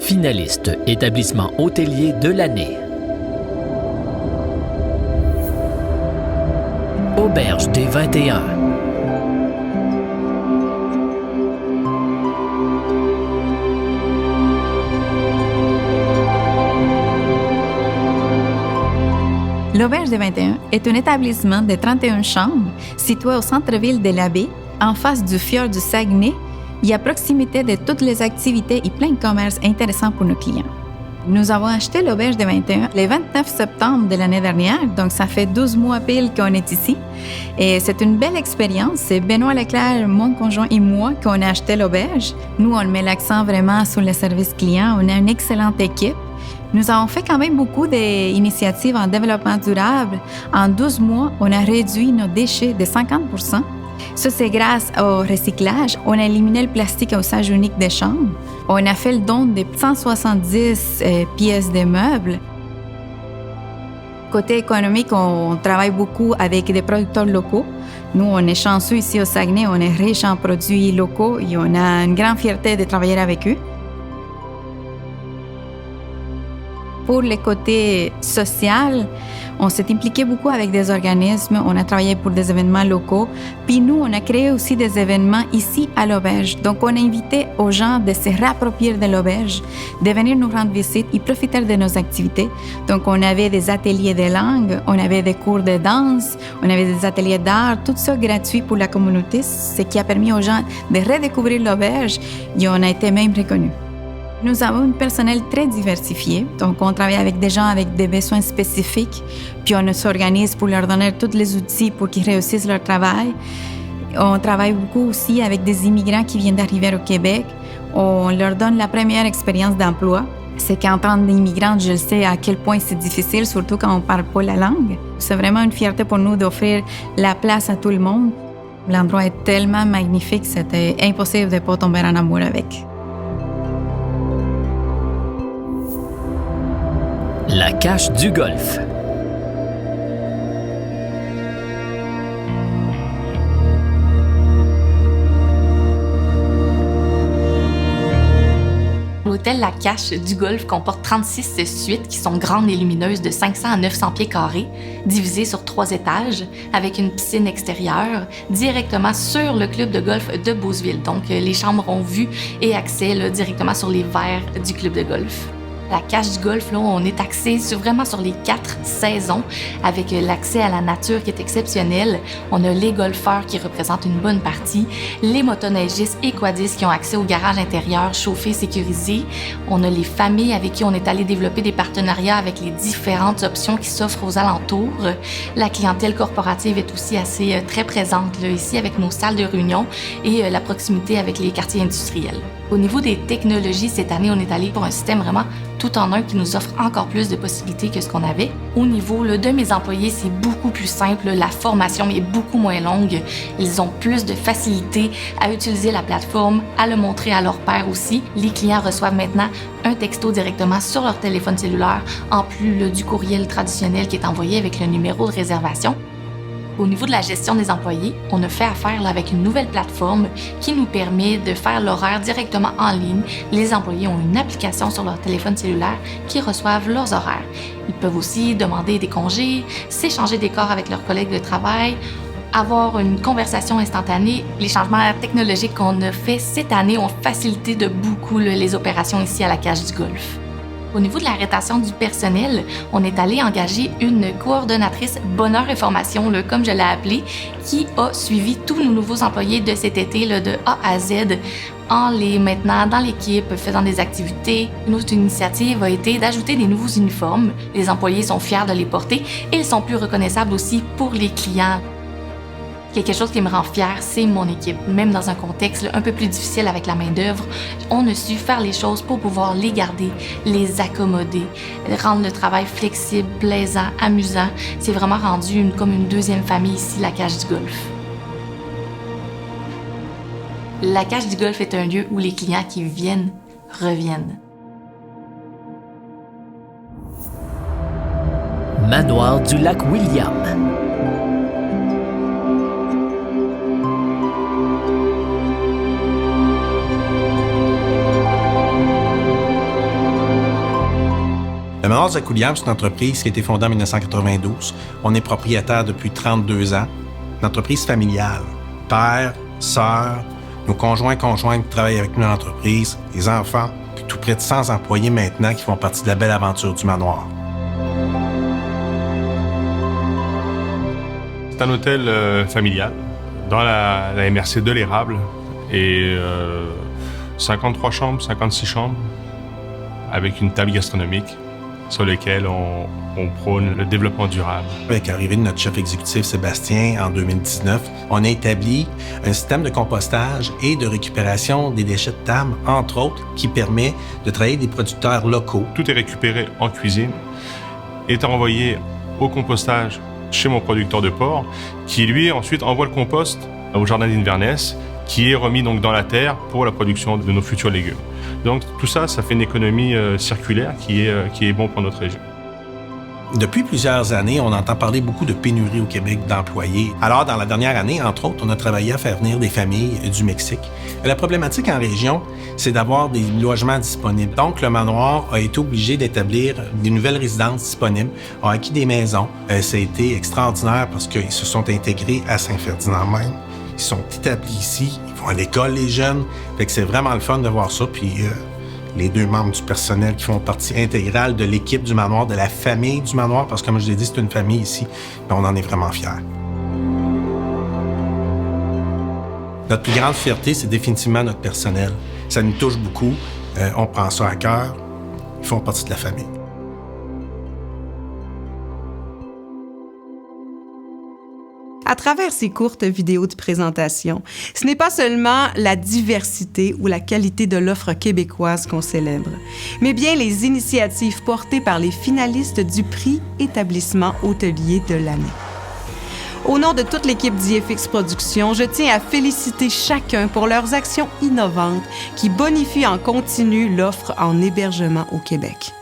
Finaliste établissement hôtelier de l'année. Auberge des 21. L'Auberge des 21 est un établissement de 31 chambres situé au centre-ville de la baie, en face du fjord du Saguenay et à proximité de toutes les activités et plein de commerces intéressants pour nos clients. Nous avons acheté l'Auberge des 21 le 29 septembre de l'année dernière, donc ça fait 12 mois pile qu'on est ici. Et c'est une belle expérience. C'est Benoît Leclerc, mon conjoint et moi qu'on a acheté l'auberge. Nous, on met l'accent vraiment sur le service client. On a une excellente équipe. Nous avons fait quand même beaucoup d'initiatives en développement durable. En 12 mois, on a réduit nos déchets de 50 %. Ça, c'est grâce au recyclage. On a éliminé le plastique à usage unique des chambres. On a fait le don de 170 pièces de meubles. Côté économique, on travaille beaucoup avec des producteurs locaux. Nous, on est chanceux ici au Saguenay. On est riche en produits locaux et on a une grande fierté de travailler avec eux. Pour le côté social, on s'est impliqué beaucoup avec des organismes, on a travaillé pour des événements locaux, puis nous, on a créé aussi des événements ici à l'auberge. Donc, on a invité aux gens de se réapproprier de l'auberge, de venir nous rendre visite et profiter de nos activités. Donc, on avait des ateliers de langue, on avait des cours de danse, on avait des ateliers d'art, tout ça gratuit pour la communauté, ce qui a permis aux gens de redécouvrir l'auberge et on a été même reconnus. Nous avons un personnel très diversifié, donc on travaille avec des gens avec des besoins spécifiques, puis on s'organise pour leur donner tous les outils pour qu'ils réussissent leur travail. On travaille beaucoup aussi avec des immigrants qui viennent d'arriver au Québec. On leur donne la première expérience d'emploi. C'est qu'en tant qu'immigrante, je sais à quel point c'est difficile, surtout quand on ne parle pas la langue. C'est vraiment une fierté pour nous d'offrir la place à tout le monde. L'endroit est tellement magnifique, c'était impossible de ne pas tomber en amour avec. La Cache du Golfe. L'hôtel La Cache du Golfe comporte 36 suites qui sont grandes et lumineuses de 500 à 900 pieds carrés, divisées sur 3 étages, avec une piscine extérieure directement sur le club de golf de Beauceville. Donc, les chambres ont vue et accès là, directement sur les verres du club de golf. La Cache du Golfe, là, on est axé vraiment sur les 4 saisons avec l'accès à la nature qui est exceptionnel. On a les golfeurs qui représentent une bonne partie, les motoneigistes et quadistes qui ont accès au garage intérieur chauffé, sécurisé. On a les familles avec qui on est allé développer des partenariats avec les différentes options qui s'offrent aux alentours. La clientèle corporative est aussi assez très présente là, ici avec nos salles de réunion et la proximité avec les quartiers industriels. Au niveau des technologies, cette année, on est allé pour un système vraiment tout en un qui nous offre encore plus de possibilités que ce qu'on avait. Au niveau de mes employés, c'est beaucoup plus simple. La formation est beaucoup moins longue. Ils ont plus de facilité à utiliser la plateforme, à le montrer à leur pairs aussi. Les clients reçoivent maintenant un texto directement sur leur téléphone cellulaire, en plus du courriel traditionnel qui est envoyé avec le numéro de réservation. Au niveau de la gestion des employés, on a fait affaire avec une nouvelle plateforme qui nous permet de faire l'horaire directement en ligne. Les employés ont une application sur leur téléphone cellulaire qui reçoivent leurs horaires. Ils peuvent aussi demander des congés, s'échanger des corps avec leurs collègues de travail, avoir une conversation instantanée. Les changements technologiques qu'on a fait cette année ont facilité de beaucoup les opérations ici à la Cache du Golfe. Au niveau de la rétention du personnel, on est allé engager une coordonnatrice bonheur et formation, comme je l'ai appelée, qui a suivi tous nos nouveaux employés de cet été de A à Z en les maintenant dans l'équipe, faisant des activités. Une autre initiative a été d'ajouter des nouveaux uniformes. Les employés sont fiers de les porter et ils sont plus reconnaissables aussi pour les clients. Quelque chose qui me rend fière, c'est mon équipe. Même dans un contexte un peu plus difficile avec la main-d'œuvre, on a su faire les choses pour pouvoir les garder, les accommoder, rendre le travail flexible, plaisant, amusant. C'est vraiment rendu comme une deuxième famille ici, la Cache du Golfe. La Cache du Golfe est un lieu où les clients qui viennent reviennent. Manoir du lac William. Le Manoir du Lac-William, c'est une entreprise qui a été fondée en 1992. On est propriétaire depuis 32 ans. Une entreprise familiale. Père, sœur, nos conjoints qui travaillent avec nous dans l'entreprise, les enfants, puis tout près de 100 employés maintenant qui font partie de la belle aventure du manoir. C'est un hôtel familial dans la MRC de l'Érable et 53 chambres, 56 chambres avec une table gastronomique sur laquelle on prône le développement durable. Avec l'arrivée de notre chef exécutif Sébastien en 2019, on a établi un système de compostage et de récupération des déchets de table, entre autres, qui permet de travailler des producteurs locaux. Tout est récupéré en cuisine, est envoyé au compostage chez mon producteur de porc, qui lui ensuite envoie le compost au jardin d'Inverness, qui est remis donc dans la terre pour la production de nos futurs légumes. Donc tout ça, ça fait une économie circulaire qui est bon pour notre région. Depuis plusieurs années, on entend parler beaucoup de pénurie au Québec d'employés. Alors, dans la dernière année, entre autres, on a travaillé à faire venir des familles du Mexique. La problématique en région, c'est d'avoir des logements disponibles. Donc, le manoir a été obligé d'établir des nouvelles résidences disponibles, a acquis des maisons. Ça a été extraordinaire parce qu'ils se sont intégrés à Saint-Ferdinand même. Ils sont établis ici, ils vont à l'école, les jeunes. Fait que c'est vraiment le fun de voir ça. Puis les 2 membres du personnel qui font partie intégrale de l'équipe du manoir, de la famille du manoir, parce que comme je l'ai dit, c'est une famille ici. Mais on en est vraiment fiers. Notre plus grande fierté, c'est définitivement notre personnel. Ça nous touche beaucoup. On prend ça à cœur. Ils font partie de la famille. À travers ces courtes vidéos de présentation, ce n'est pas seulement la diversité ou la qualité de l'offre québécoise qu'on célèbre, mais bien les initiatives portées par les finalistes du prix Établissement hôtelier de l'année. Au nom de toute l'équipe d'IFX Productions, je tiens à féliciter chacun pour leurs actions innovantes qui bonifient en continu l'offre en hébergement au Québec.